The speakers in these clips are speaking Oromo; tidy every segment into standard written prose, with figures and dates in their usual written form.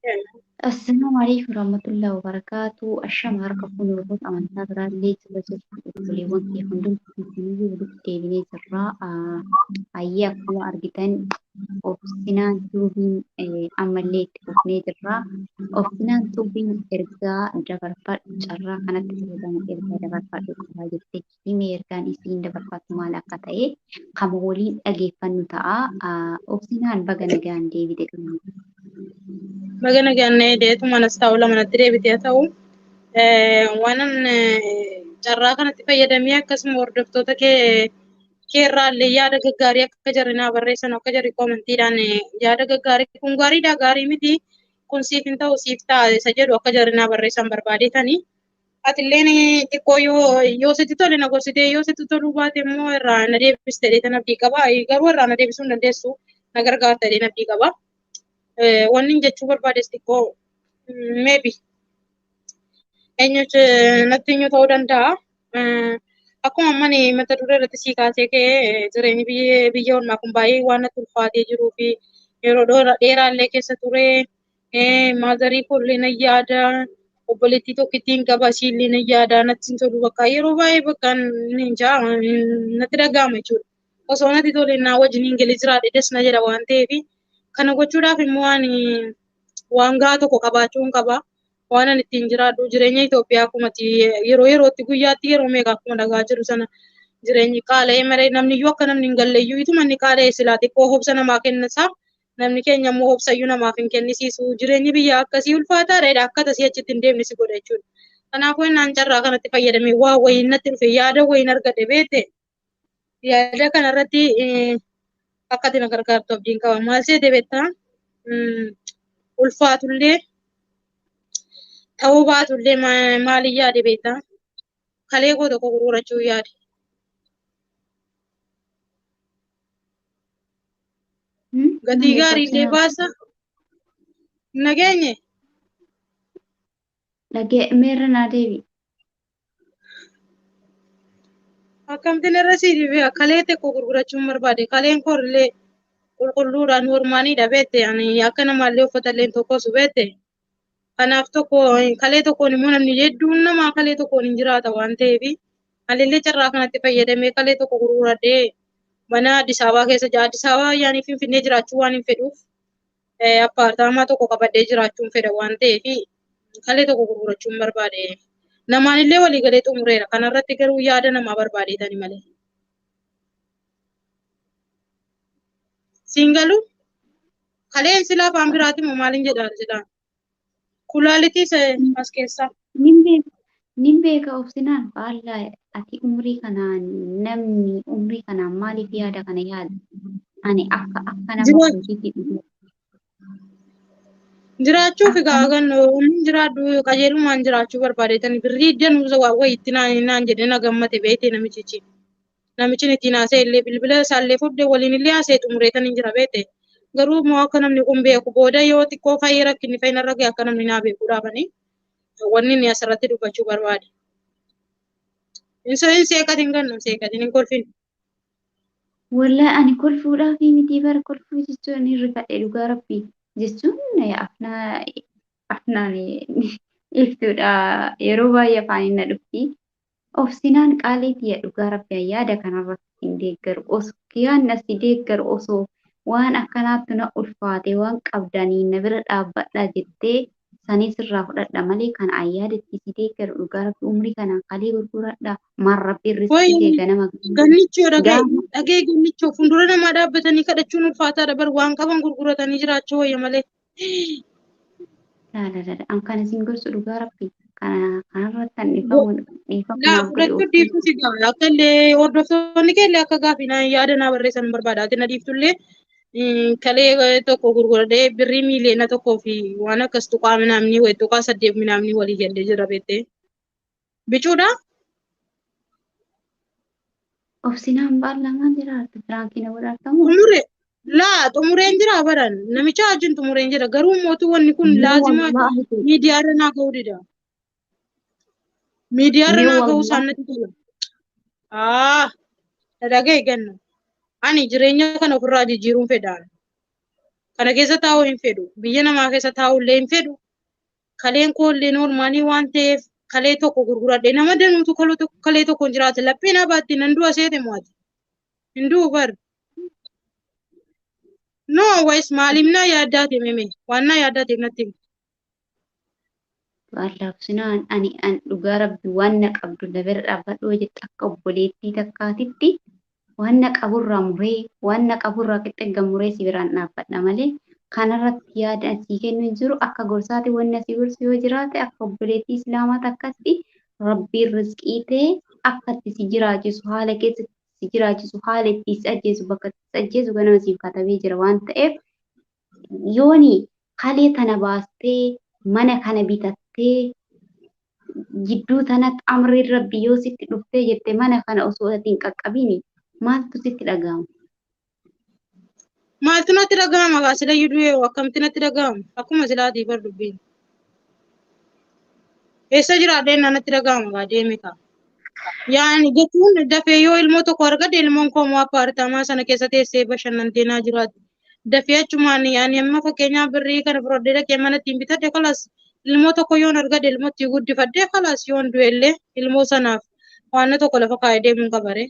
السلام عليكم ورحمة الله وبركاته. الشام هرقة كون ربط أمانتا برا ليت بجد وليوان كي هندون كتنسيني ودك تيبيني سراء أياك كما أرجتان أوفسنان توبين أمليت أوفني درا أوفسنان توبين إرجاء دبر فر شرا كانت تسيدان إرجاء دبر فر يقرأ جبتك كيمي إرجان إسين دبر فر مالا قطعي خمولين أجيفان نتاع أوفسنان بغانا جان ديفيد Magana ganne deetu manas ta'u lama natti deebitee ta'u waanan carraa kanatti fayyadamee akkasuma hordoftoota keerraallee yaada gaggaarii akka jarri naa barreessan akka jarri koomantiidhaan yaada gaggaarii kun gaariidha gaarii miti kun siif hin ta'u siif ta'a isa jedhu akka jarri naa barreessan barbaadeetanii atilleen xiqqoo yoo sitti tole na gorsitee yoo sitti toluu baate immoo irraa na deebistee dheetan abdii qaba garuu irraa na deebisuu hin dandeessu na gargaarta dheetan abdii qaba. Wanni jechuu barbaades xiqqoo maybe eenyutu natti eenyu ta'uu danda'a. Akkuma ammani mata duree irratti sii kaasee ka'ee jireenyi biyya ormaa kun baay'ee waan natti ulfaatee jiruu fi yeroo dheeraallee keessa ture maazarii koollee nan yaada obboleettii tokkittiin qaba isiillee nan yaada natti hin tolu bakka yeroo baay'ee bakka natti dhaga'ama jechuudha. Osoo natti tole naa wajjin hin galee jiraadhe des na jedha waan ta'eef kana gochuudhaaf immoo waan gahaa tokko qabaachuun qaba. Waan ani ittiin jiraadhu jireenya Itoophiyaa akkuma yeroo yerootti guyyaatti yeroo meeqa akkuma dhagaa jiru sana jireenyi qaala'ee malee namni iyyuu akka namni hin galleeyyuu ituma inni qaala'ee silaa xiqqoo hobsa namaa kennisaa namni keenya immoo hobsayyuu namaaf hin kennisiisu jireenyi biyya akkasii ulfaataadha akka tasii achitti hin deemne si godha jechuudha. Kanaafuu innaan carraa kanatti fayyadamee waa wayiin natti dhufe yaada wayiin argadhe beekte yaada kanarratti akka ati na gargaartu abdiin qaba maal seete beektaa ulfaatullee ta'uu baatullee maaliin yaade beektaa kalee koo tokko gurgurachuu yaade. Gatii gaariillee baasa nageenye. Meerra naa deebi. Akkamtiin irra sii dhibee kalee tokko gurgurachuun barbaade kaleen koollee qulqulluudhaan hormaaniidha beekte akka namaallee uffatallee tokkos beekte. Kanaaf kalee tokkoon immoo namni hedduun namaa kalee tokkoon hin jiraata waan ta'eef anillee carraa kanatti fayyadamee kalee tokko gurguradhee mana Addis Ababaa keessa jira. Addis Ababaa yaanii Finfinnee jiraachuu waan hin fedhuuf appaartaamaa tokko qabadhee jiraachuun fedha waan ta'eef kalee tokko gurgurachuun barbaade. Namaanillee walii galee xumureera. Kanarratti garuu yaada namaa barbaadeetani malee. Siingaluu kaleen silaa afaan biraati moo maaliin jedhaa? Kulaalitii as keessaa. Nin beeka obsinaan faallaa ati umrii kanaan namni umrii kanaan maaliif yaada kana yaada? Ani akka nama hojiitti dhufu. Jiraachuuf egaa inni jiraadhu qajeelumaan jiraachuu barbaadeetanii birrii danuusa waa wayiitti naan jedhee na gammate beekte namichichi. Namichi ittiin haasa'e illee bilbila isaallee fudhee waliin illee haasa'e xumureetanii jira beekte. Garuu immoo akka namni kun beeku booda yoo xiqqoo fayyee rakkinni fayyinarra ga'e akka namni naa beekuudhaafanii wanni inni asirratti dubbachuu barbaade. Hin seeqatiin ganna seeqatiin hin kolfin. Wallaahi ani kolfuudhaaf miti bara kolfuu jechuun hin rifadhe dhugaa rabbii jechuun afnaan ibsuudha yeroo baay'ee afaan na dhufti. Obsinaan qaaliitii dhugaa rabbii yaada kanarratti hin deeggaru osoo yaadni asii deeggaru osoo waan akkanaatti na ulfaate waan qabdanii na bira dhaabbadha jettee sanii sirraa fudhadha malee kan ayyaadatti si deeggaru dhugaa rabbii umrii kanaan kalee gurguradha marrabbii irratti ganama. Gannichoo dhagee gannichoo fuuldura namaa dhaabbatanii kadhachuun ulfaataadha bar waan qaban gurguratanii jiraachuu wayya malee. An kana isin gorsu dhugaa rabbii kanarratti kan dhiifamu. Fudhachuu dhiifuu si gaafata akka illee hordoftoonni keellee akka gaafii yaada naa barreessan barbaada ati na dhiiftullee kalee tokko gurguradhee birrii miiliyoona tokkoo fi waan akkas tuqaa minaamni wayi tuqaa 8 minaamni walii jallee jira beektee bicuudha. Obsinaan baallamaan jiraatu firaankiina godhatamu. Xumureen jira baran namicha wajjin xumureen jira garuu mootuu wanni kun laazima miidiyaarra naa ga'uu dida. Miidiyaarra naa ga'uu isaanitti tola. Dhaga'e ganna. Ani jireenya kana ofirraa jijjiiruun fedhaan. Kana keessa taa'uu hin fedhu. Biyya namaa keessa taa'uu illee hin fedhu. Kaleen koo illee noormaanii waan ta'eef kalee tokko gurguradhe nama danuutu kalee tokko hin jiraate lapheen abaatti nan du'a seete mo'ati. Hin du'u bar. No wayis maaliif naa yaaddaate meme waan naa yaaddaateef natti himi. Wallaabsinaan ani dhugaa rabbi waan na qabdu na bira dhaabbadhoo jette akka obboleettii takkaatitti waan na qaburraa muree waan na qaburraa qixxeegga muree si biraan dhaabbadha malee kanarratti yaada asii kennu hin jiru akka gorsaati wanni asii gorsu yoo jiraate akka obboleettii islaamaa takkatti rabbiin rizqii ta'e akka itti si jiraachisu haala keessatti si jiraachisu haala itti si ajjeesu bakka itti si ajjeesu ganama siif katabee jira waan ta'eef yooni kalee tana baastee mana kana bitattee jidduu tanatti amriin rabbi yoo sitti dhuftee jette mana kana osoo ati hin qaqqabini maaltu sitti dhaga'ama? Maaltu natti dhaga'ama gaa sila yuduu akkamitti natti dhaga'ama akkuma silaatii bar dubbiin. Eessa jiraadheen natti dhaga'ama gaa deeme kaa. Yaani jechuun dafee yoo ilmoo tokko argadde ilmoon koo moo appaartaamaa sana keessa teessee bashannantee naa jiraatti. Dafee achumaan yaani amma fakkeenyaaf birrii kana fudhadhee dhaqee mana ittiin bitadhe kalas ilmoo tokko yoon argadde ilmoo itti guddifadhee kalas yoon du'e illee ilmoo sanaaf waan tokko lafa kaa'ee deemuun qabare.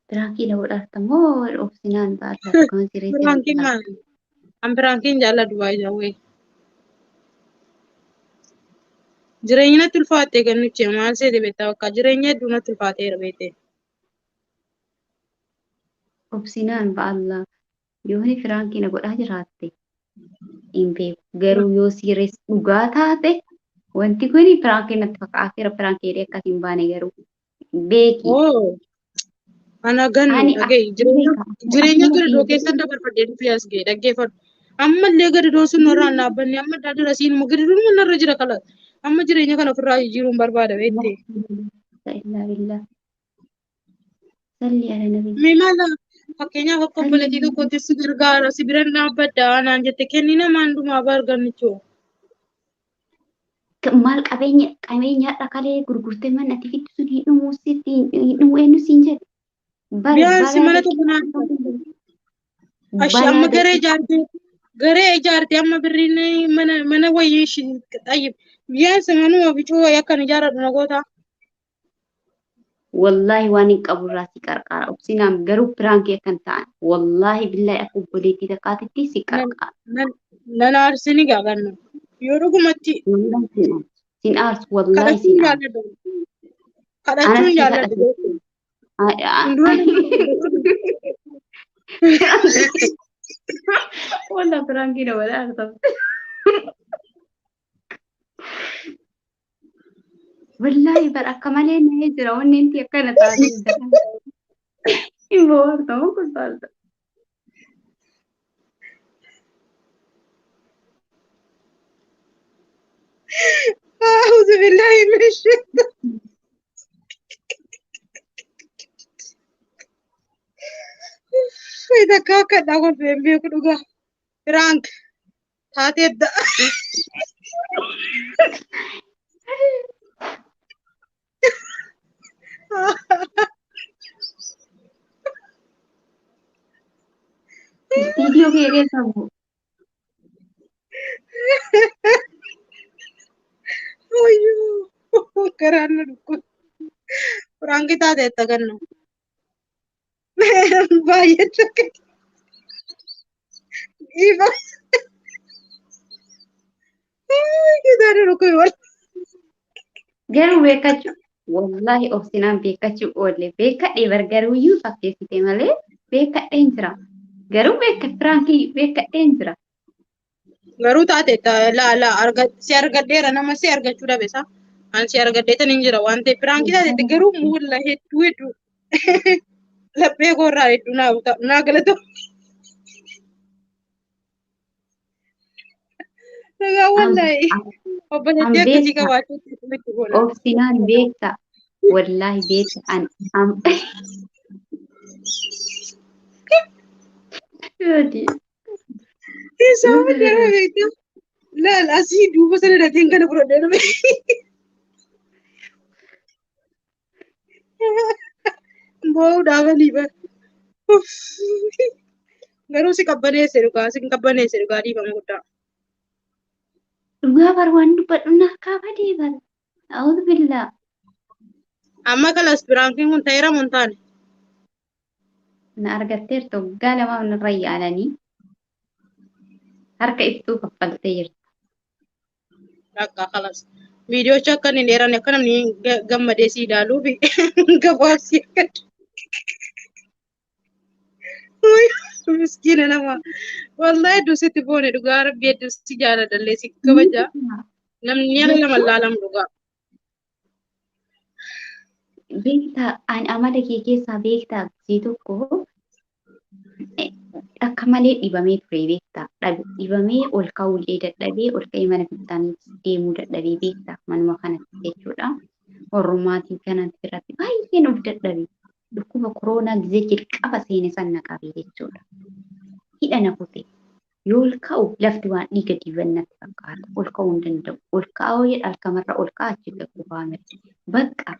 Biraankiin godhatta moo obsinaan baala akkuma jireenya Biraankiin maali? An biraankiin jaalladhu baay'ee. Jireenya natti ulfaattee gannuchee maal seete beektaa bakka jireenya hedduu natti ulfaateera beekte. obsinaan baala yooni firaankiina godhaa jiraatte hin beeku garuu yoo sirees dhugaa taate wanti kun firaankii natti fakkaateera firaankii akkas hin baane garuu beeki. Ana gannu dhagaye jireenya gadadoo keessan dabarfadhee dhufee as ga'e dhaggeeffadhu. Ammallee gadadoo sun irraan dhaabbanne amma daadira siin immoo gadadoo narra jira kala. Amma jireenya kana ofirraa jijjiiruun barbaada beekte. Mee maala fakkeenyaaf akka obboleettii tokkotti si gargaara si biran dhaabbadda naan jette kenni namaan dhumaa bargannichoo. Maal qabeenyaadha kalee gurgurtee mana ati fiddu sun hin dhumuu sitti hin dhumu eenyu siin jedhe. Biyaansi mana tokko naan amma garee ijaartee amma birriin mana wayii xayyib biyaansi manuma bicuu wayii akkan ijaaradhu nagoota. Wallahi waan hin qaburraa si qarqara obsinaan garuu piraankii akkan ta'an wallahi billahi akka obboleettii takkaatitti si qarqara. Nan aarsini gaagannu yoo dhugumatti. Sin aarsu wallahi sin aarsu. Kadhachuun jaalladhu. Wala piraankii na wala aarsamu. Wallahi bar akka malee na'ee jira wanni inti akkana taatee jira. Hin bohaartamu kun taata. أعوذ بالله من الشيطان. إذا كان أقول بهم بيكونوا فرانك هاتي الدا. Video kayak gitu. Ayyoo karaana dhukkuba firaanki taateetta gannu baay'ee chakke dhiifa kitaana dhukkuba wal Garuu beekachuu wallahi obsinaan beekachuu oolle beekadhee bargaruuyyuu fakkeessite malee beekadheen jira. Garuu beeka firaankii beekadheen jira. Garuu taateetta si argadheera nama si argachuu dhabeessa. An si argadheetan hin jira waan ta'eef firaanki taateetta garuu mulla hedduu laphee koorraa hedduu naa galata. Nagaa wallahi obboleettii akkasii qabaachuutti itti goona. Obsinaan beekta wallahi beekta an Isaan nama beektaa laal asii duuba sana dhaqeen kana fudhadhee dhufe. Bo'uudhaa galii bara. Garuu si qabbaneesse dhugaa, si qabbaneesse dhugaa dhiifama guddaa. Dhugaa bar waan dubbadhu na kaafadee bar. A'udhu billaa. Amma kalas biraankiin kun ta'eera mun taane. Na argatteertu waggaa lama irra yaalanii harka ibsuu kaffaltee jirti. Akka kalas. Viidiyoochi akka inni dheeraan akka namni gammadee si ilaaluuf gabaabsi akkadha. Miskiina nama. Wallahi hedduu sitti boone dhugaa rabbi hedduu si jaaladallee si kabaja. Namni ala lama laalamu dhugaa. Beektaa ani amala kee keessaa beektaa gisee tokko akka malee dhibamee ture beektaa. Dhibamee ol ka'uullee dadhabee ol ka'ee mana bitanii deemuu dadhabee beektaa manuma kanatti jechuudha. Hormaatii kanatti biratti baay'een of dadhabee dhukkuba koronaa gisee jalqaba seene sanna qabee jechuudha. Hidha na kute yoo ol ka'u lafti waan dhiiga dibannatti fakkaata. Ol ka'uu hin danda'u. Ol ka'uu jedha halkamarra ol ka'a achi gagguufaa miti. Bakka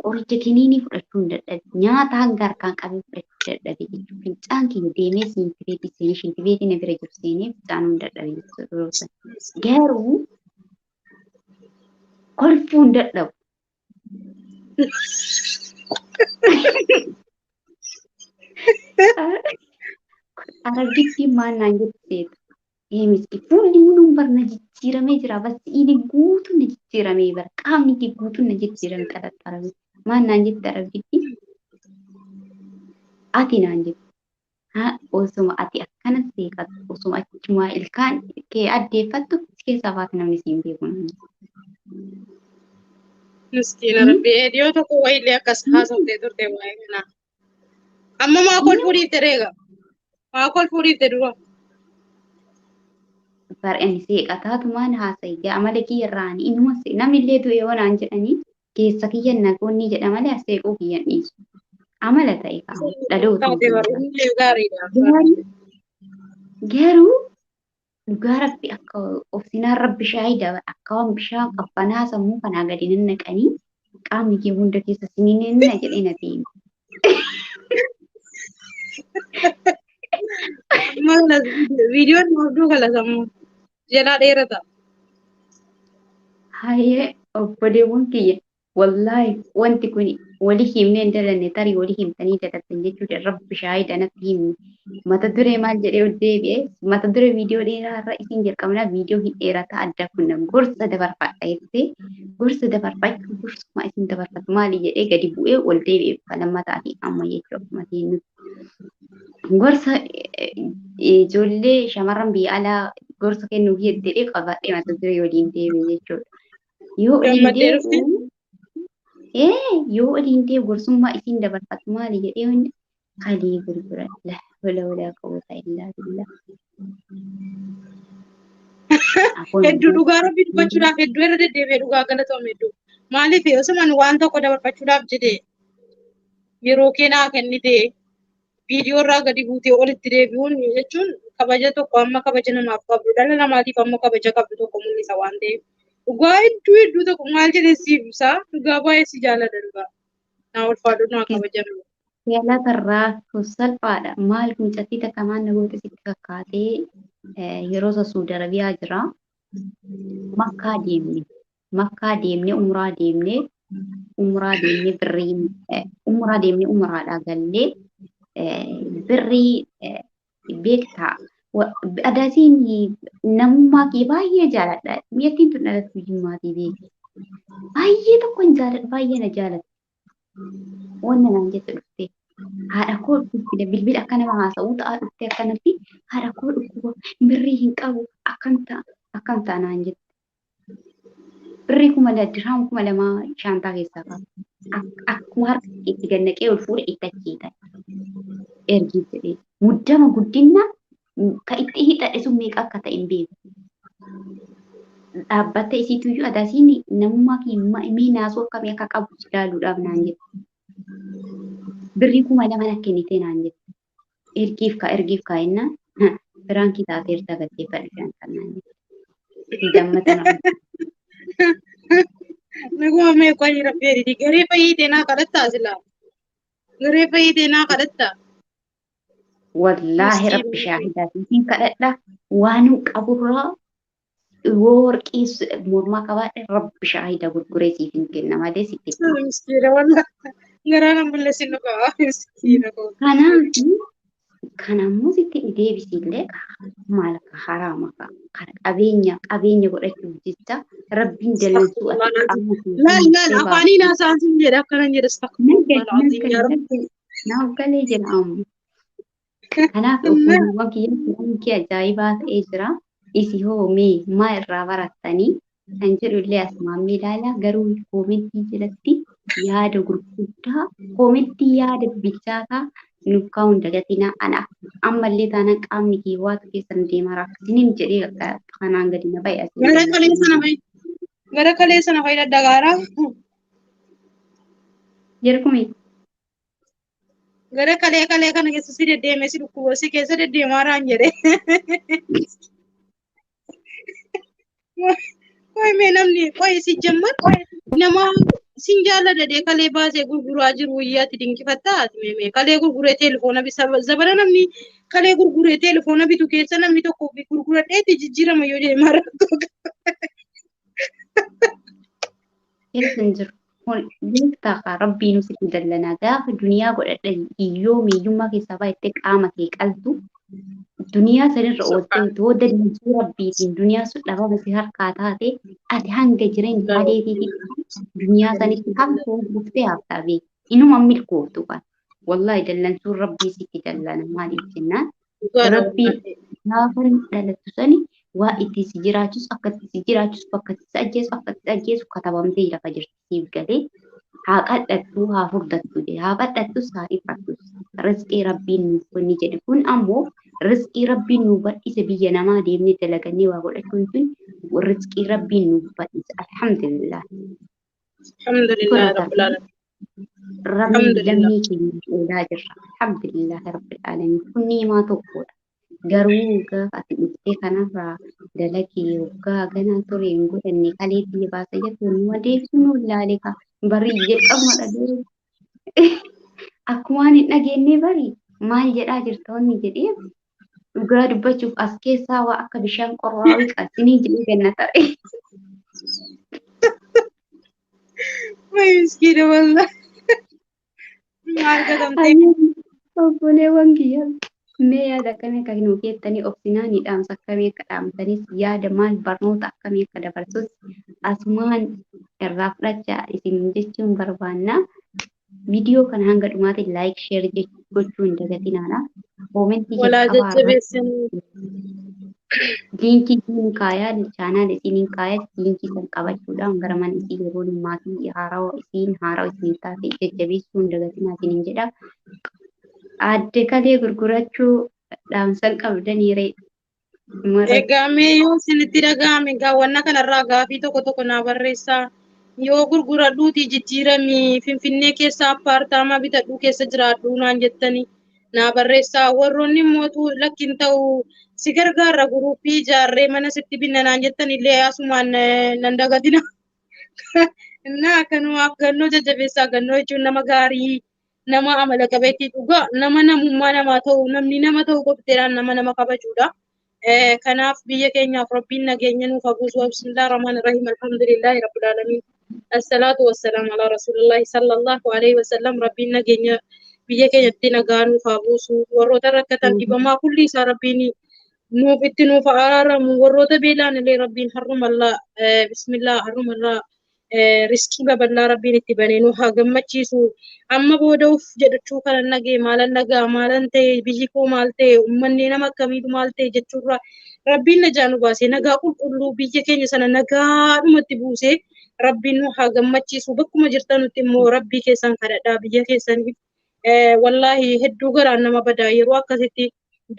qoricha kiniinii fudhachuu hin dadhabe. Nyaata hanga harkaan qabee fudhachuu dadhabe jechuudha. Fincaan keenya deemee siintireetii seenee shintireetii na bira jiru seenee fincaan hin dadhabe jechuudha. Garuu kolfuu hin dadhabu. Aragittiin maal naan jetteetu. Miski fuulli nuun barna jijjiiramee jira. Basti inni guutuun na jijjiiramee bara. Qaamni kee guutuun na jijjiirame xaraxarame. Maal naan jette aragitti? Ati naan jette. Osuma ati akkanas seeqatu osuma achumaa ilkaan kee addeeffattu keessaa baate namni siin beeku naan jette. Miskiina rabbi dhiyoo tokko wayillee akkas haasofte turte waa'ee kanaa. Amma maa kolfuu dhiifte reega? Maa kolfuu dhiifte dura? Bar'een seeqataatumaan haasa'e amala kiyya irraani inuma namillee du'e yoo naan jedhanii keessa kiyyan nagoonni jedha malee seequu kiyyan dhiisu. Amala ta'e qaama dhaloota. Garuu dhugaa rabbi akka obsinaan rabbi shaayii daba akka waan bishaan qabbanaa sammuu kanaa gadi nannaqanii qaamni kee hunda keessa siniinna jedhee na deema. Malas viidiyoon horduu kala sammuu jalaa dheerata. Hayyee obboleewwan kiyya wallaahi wanti kun walii himnee hin dalanne tarii walii himtanii dalattan jechuudha rabbi shaayii danatti himne mata duree maal jedhee deebi'e mata duree viidiyoo dheeraa irra isin jalqabnaa viidiyoo hin dheerata adda kun gorsa dabarfadha jettee gorsa dabarfachuu gorsuma isin dabarfatu maali jedhee gadi bu'ee ol deebi'e lammataa fi amma jechuudha matiin nuti. Gorsa ijoollee shamarran biyya alaa gorsa kennuuf jedhee qabadhee mata duree waliin deebi'e jechuudha. Yoo waliin deebi'u yoo waliin deebi'u gorsummaa isin dabarfatu maali jedhee hundi kalii gurgura wala qawwata illaa billah. Hedduu dhugaa rabbi dubbachuudhaaf hedduu irra deddeebi'ee dhugaa galatoome hedduu. Maaliif osoo waan tokko dabarfachuudhaaf jedhee yeroo keenaa kennitee viidiyoo irraa gadi buutee olitti deebi'uun jechuun kabaja tokko amma kabaja namaaf qabdu dhala namaatiif amma kabaja qabdu tokko mul'isa waan ta'eef dhugaa hedduu tokko maal jedhee siif ibsaa dhugaa baay'ee si jaalladha dhugaa naa ulfaadhu naa kabajame. Yaalatarraa salphaadha maal mucattii takka maan nagoota sitti fakkaatee yeroo Suudi Arabiyaa jira makkaa deemne umraa deemne birrii umraadhaa gallee birrii beektaa adasiin namummaa kee baay'ee jaaladha biyyattiin tun dhalattuu jimmaatii beekti baay'ee tokko hin jaaladha baay'ee na jaaladha wanna naan jette dhufte haadha koo bilbila akka nama haasa'uu ta'a dhufte akkanatti haadha koo dhukkuba birrii hin qabu akkam ta'a naan jette birrii 2,000 shaantaa keessaa qaba akkuma harka itti gannaqee ol fuudhe itti achiita ergii jedhee muddama guddinna ka itti hidhadhe sun meeqa akka ta'e hin beeku. Dhaabbatta isiituyyuu adasiin namummaa kee naasuu akkamii akka qabu ilaaluudhaaf naan jette. Birrii 2,000 kennitee naan jette. Ergiif kaa jennaan firaankii taateerta gatteeffadhu shan kan naan jette. Gammata nama. Naguma meeqa jira beeriti garee fayyitee naa kadhattaa silaa. Garee fayyitee naa kadhattaa. Wallaahi Miskiina rabbi miti. shaahidaati. Isin kadhadha waan hin qaburraa yoo warqii mormaa qabaadhe rabbi shaahida gurguree siif hin kenna malee sitti hin kennu. Miskiina wallah. Garaa kan bulleessin dhugaa. Miskiina koo. Kanaafuu sitti deebisiillee maal akka haraama qabeenya godhachuuf jecha rabbiin dallansuu ati qaama Laal kee afaanii naasaan sin jedha akkanan jedha astagfirullah alazim yaa rabbi. naaf galee jedhamu. Kanaaf obboliiwwan kiyya ajaa'ibaa ta'ee jira. Isi hoo mee maa irraa barattanii kan jedhu illee asumaan ilaalaa garuu koomentii jalatti yaada gurguddaa koomentii yaada bilchaataa nuuf kaa'uun dagatinaa ana ammallee taanaan qaamni kee waatu keessan deemaa rakkisiniin jedhee kanaan gadi na bahe asii Gara kalee sana fa'i. Gara kalee sana fa'i daddagaaraa. Jerkume Gara kalee kana keessa si deddeemee si dhukkuba si keessa deddeemaaraan jedhe. Qoy mee namni qoy si jammar nama sin jaalladha dee kalee baasee gurguraa jiru wayyaatti dinqifattaa ati mee kalee gurguree telefoona bisa zabana namni kalee gurguree telefoona bitu keessa namni tokko gurguradheetti jijjiirama yoo deemaa rakkoo keessan jiru. Beektaa rabbiin sitti dallanaa gaafa duniyaa godhadhan iyyoo miiyyummaa keessaa baay'attee qaama kee qaltu duniyaa sanirra ooltee yoo dallansuu rabbiitiin duniyaa sun dhabama si harkaa taate ati hanga jireenya adeetiitti duniyaa sanitti hamtuu buftee haftaa beekti. Inuma milkooftu kan wallaahi dallansuun rabbii sitti dallana maaliif jennaan rabbiin gaafa dhalattu sani waa itti si jiraachisu akka itti si jiraachisu bakka itti si ajjeesu akka itti si ajjeesu katabamtee lafa jirti siif galee haa qadhattu haa furdattu haa qadhattus haa dhiphattus rizqii rabbiin nuuf konni jedhe kun ammoo rizqii rabbiin nuuf badhise biyya namaa deemnee dalagannee waa godhachuun sun rizqii rabbiin nuuf badhise alhamdulillah. Alhamdulillah rabbil alamin. Rabbi lammii keenya oolaa jirra alhamdulillah rabbil alamin kun ni'imaa tokkodha. Garuu gaafa ati dhuftee kanarraa dalagii yookaan ganaa ture hin godhanne kalee biyya baasa jettu nu adeemsu nu ilaalee barii jedhamuma dhagee akkuma hin dhageenye barii maal jedhaa jirtoonni jedhee dhugaa dubbachuuf as keessaa waa akka bishaan qorraawii qasinii jedhee ganna ta'e. Miskiina wallah. Maal gatamtee? Obboleewwan kiyyaa mee yaada akkamii akka hin hojjettanii obsinaan dhaamsa akkamii akka dhaamtanis yaada maal barnoota akkamii akka dabarsus asumaan irraa fudhachaa isin jechuun barbaanna. Viidiyoo kana hanga dhumaatti laayik sheer gochuu hin dagatinaadha. Koomentii jalqabaa liinkii isin kaayaa chaanaal isin kaayaa liinkii kan qabachuudhaan gara mana isin yeroo maatii haarawaa isin taate jajjabeessuu hin dagatinaa isin jedha. Adde kalee gurgurachuu dhaamsan qabdaniire. Egaa mee yoo isinitti dhaga'ame gaawwanna kanarraa gaafii tokko naa barreessaa. Yoo gurguradhuuti jijjiiramii Finfinnee keessa appaartaamaa bitadhuu keessa jiraadhu naan jettanii naa barreessaa. Warroonni immoo lakkin ta'u si gargaarra guruupii ijaarree mana sitti binna naan jettanillee asumaan nan dagatina. Innaa akkanumaaf gannoo jajjabeessaa gannoo jechuun nama gaarii. Nama amala qabeetti dhugaa nama namummaa namaa ta'u namni nama ta'u qofteedhaan nama kabajuudha. Kanaaf biyya keenyaaf rabbiin nageenya nuuf haa buusu. Bismillaahi rahmaani rahiim alhamdulillaahi rabbil aalamiin. Assalaatu wassalaam alaa rasuulillaahi sallallahu alaihi wasallam. Rabbiin nageenya biyya keenyatti nagaa nuuf haa buusu. Warroota rakkatan dhibamaa kulli isaa rabbiin nuuf araaramu. Warroota beelaan illee rabbiin har'umallaa bismillah har'umallaa riskii babal'aa rabbiin itti banee nu haa gammachiisu. Amma booda uf jedhachuu kana nagee maalan nagaa maalan ta'e biyyi koo maal ta'e uummanni nama akkamiitu maal ta'e jechuurraa rabbiin najaa nu baasee nagaa qulqulluu biyya keenya sana nagaadhumatti buusee rabbiin nu haa gammachiisu. Bakkuma jirtanutti immoo rabbii keessan kadhadhaa biyya keessaniif. Wallaahi hedduu garaan nama badaa yeroo akkasitti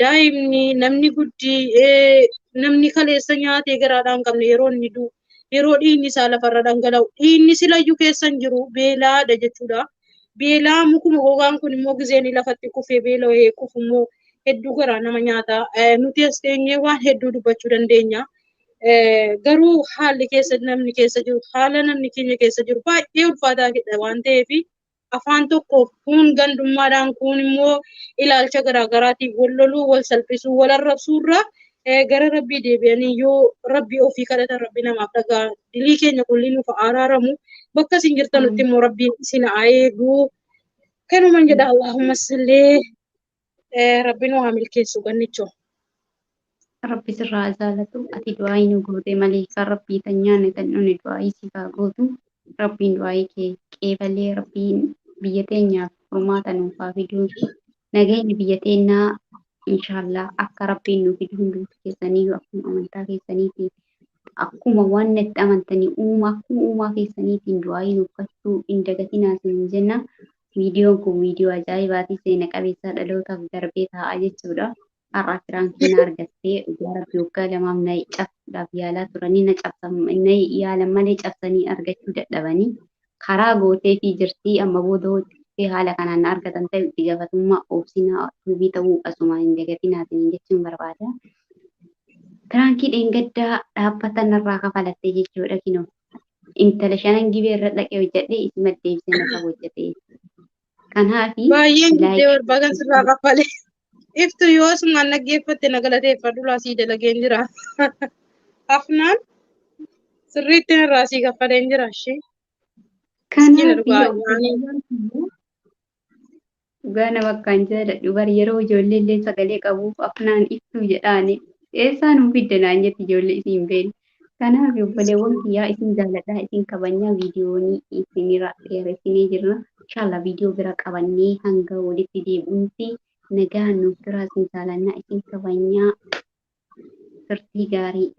daa'imni namni guddii namni kaleessa nyaatee garaadhaan qabne yeroo inni du'u yeroo dhiigni isaa lafarra dhangala'u dhiigni silayyuu keessan jiru beelaadha jechuudha. Beelaa mukuma gogaan kun immoo gizeen lafatti kufee beela'ee kufu immoo hedduu garaa nama nyaata. Nuti as teenyee waan hedduu dubbachuu dandeenya. Garuu haalli keessa namni keessa jiru haala namni keenya keessa jiru baay'ee ulfaataa waan ta'eef afaan tokko kun gandummaadhaan kun immoo ilaalcha garaagaraatiif wal loluu, wal salphisuu, wal arrabsuu irraa gara rabbii deebi'anii yoo rabbii ofii kadhatan rabbi namaaf dhagaa. Dilii keenya kulli nuuf araaramu. Bakka isin jirtanutti immoo rabbiin isin haa eegu. Kanuman jedha Allahumma sallee rabbiin waa milkeessu gannicho. Rabbi sirraa jaalatu ati du'aayii nu goote malee kan rabbii tan nyaanne tan dhune du'aayii si haa gootu. Rabbiin du'aayii kee qeebalee rabbiin biyya teenyaaf furmaata nuuf haa fiduu. Nageenyi biyya teenyaa inshaallah akka rabbiin nuuf fidu hunduutu keessanii akkuma amantaa keessaniitiin akkuma waan itti amantanii akkuma uumaa keessaniitiin du'aayii nuuf gochuu hin dagatinaa isin jenna. Viidiyoon kun viidiyoo ajaa'ibaatii seena qabeessaa dhalootaaf darbee taa'aa jechuudha. Har'a firaan kennaa argattee dhugaa rabbii waggaa lamaaf na cabsuudhaaf yaalaa turanii na yaalan malee cabsanii argachuu dadhabanii karaa gootee fi jirtii amma booda hojjettee haala kanaan na argatan ta'e itti gaafatamummaa obsinaa tuubii ta'uu asuma hin dagatinaatiin jechuun barbaada. Firaankii dheengaddaa dhaabbatan irraa kafalattee jechuudha kinoo. Intala shanan gibee irra dhaqee hojjedhee isi maddeebisee na qabu hojjetee. Kanaafi Baay'een giddee barbaadan sirraa kaffalee. Iftu yoo asumaan dhaggeeffatte na galateeffadhu laasii dalageen jira. Afnaan sirriitti narraa sii kaffaleen jira ishee. Miskiina dhugaa dhugaa nama akkaan jaaladhu bari yeroo ijoollee illee sagalee qabuuf afnaan iftuu jedhaani eessaa nuuf fidde naan jetti ijoollee isiin beenu. Kanaaf obboleewwan kiyyaa isin jaaladhaa isin kabajnaa viidiyoonii isinirra dheeressinee jirra. Inshallah viidiyoo bira qabannee hanga walitti deebi'uutti nagaan nuuf turaa isin jaalannaa isin kabajnaa turtii gaarii.